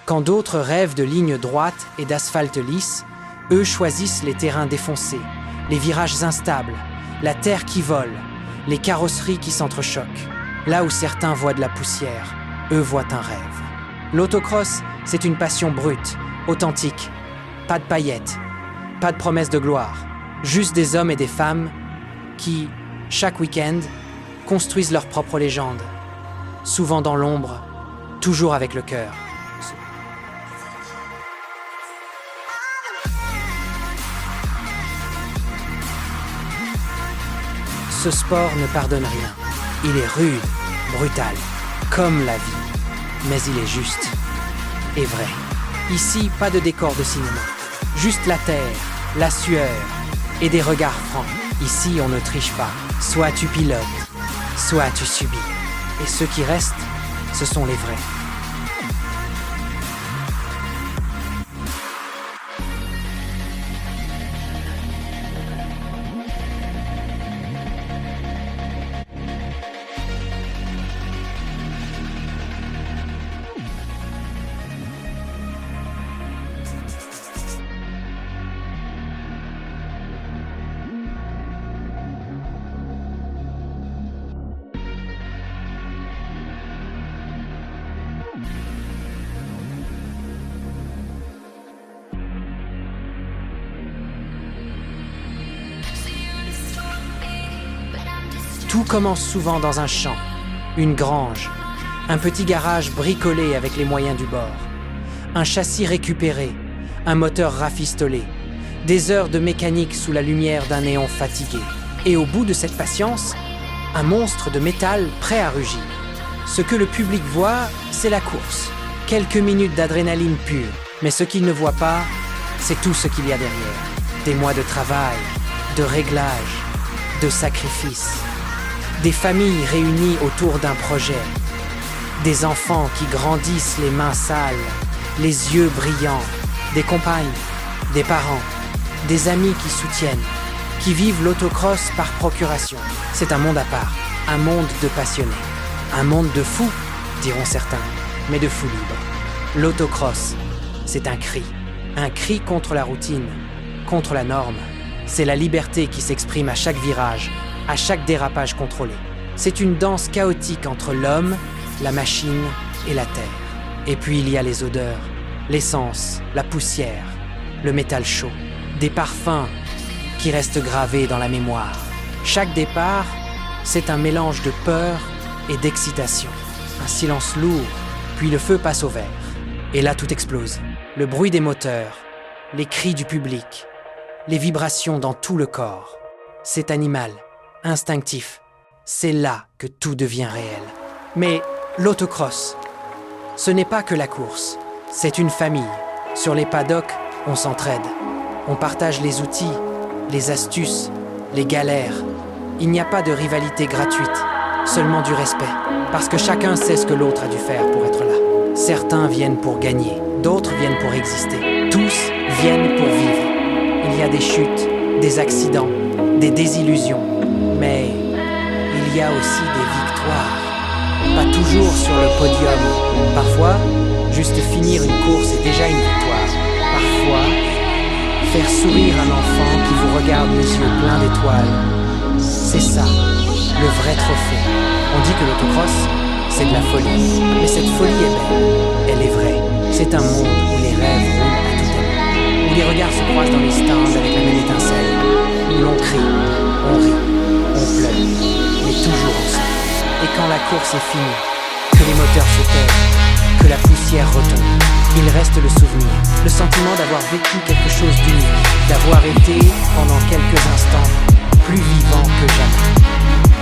Quand d'autres rêvent de lignes droites et d'asphalte lisse, eux choisissent les terrains défoncés, les virages instables, la terre qui vole, les carrosseries qui s'entrechoquent. Là où certains voient de la poussière, eux voient un rêve. L'autocross, c'est une passion brute, authentique. Pas de paillettes, pas de promesses de gloire. Juste des hommes et des femmes qui, chaque week-end, construisent leur propre légende. Souvent dans l'ombre, toujours avec le cœur. Ce sport ne pardonne rien. Il est rude, brutal, comme la vie. Mais il est juste et vrai. Ici, pas de décor de cinéma. Juste la terre, la sueur et des regards francs. Ici, on ne triche pas. Soit tu pilotes, soit tu subis. Et ceux qui restent, ce sont les vrais. Tout commence souvent dans un champ, une grange, un petit garage bricolé avec les moyens du bord, un châssis récupéré, un moteur rafistolé, des heures de mécanique sous la lumière d'un néon fatigué. Et au bout de cette patience, un monstre de métal prêt à rugir. Ce que le public voit, c'est la course. Quelques minutes d'adrénaline pure. Mais ce qu'il ne voit pas, c'est tout ce qu'il y a derrière. Des mois de travail, de réglage, de sacrifices. Des familles réunies autour d'un projet. Des enfants qui grandissent les mains sales, les yeux brillants. Des compagnes, des parents, des amis qui soutiennent, qui vivent l'autocross par procuration. C'est un monde à part, un monde de passionnés. Un monde de fous, diront certains, mais de fous libres. L'autocross, c'est un cri contre la routine, contre la norme. C'est la liberté qui s'exprime à chaque virage, à chaque dérapage contrôlé. C'est une danse chaotique entre l'homme, la machine et la terre. Et puis il y a les odeurs, l'essence, la poussière, le métal chaud, des parfums qui restent gravés dans la mémoire. Chaque départ, c'est un mélange de peur et d'excitation. Un silence lourd, puis le feu passe au vert. Et là, tout explose. Le bruit des moteurs, les cris du public, les vibrations dans tout le corps. C'est animal, instinctif. C'est là que tout devient réel. Mais l'autocross, ce n'est pas que la course. C'est une famille. Sur les paddocks, on s'entraide. On partage les outils, les astuces, les galères. Il n'y a pas de rivalité gratuite, seulement du respect. Parce que chacun sait ce que l'autre a dû faire pour être là. Certains viennent pour gagner, d'autres viennent pour exister. Tous viennent pour vivre. Il y a des chutes, des accidents, des désillusions. Mais il y a aussi des victoires. Pas toujours sur le podium. Parfois, juste finir une course est déjà une victoire. Parfois, faire sourire un enfant qui vous regarde les yeux pleins d'étoiles. C'est ça, le vrai trophée. On dit que l'autocross, c'est de la folie. Mais cette folie est belle, elle est vraie. C'est un monde où les rêves roulent à toute allure. Où les regards se croisent dans les stands avec la même étincelle. Où l'on crie, on rit, on pleure, mais toujours ensemble. Et quand la course est finie, que les moteurs se taisent, que la poussière retombe, il reste le souvenir, le sentiment d'avoir vécu quelque chose d'unique, d'avoir été, pendant quelques instants, plus vivant que jamais.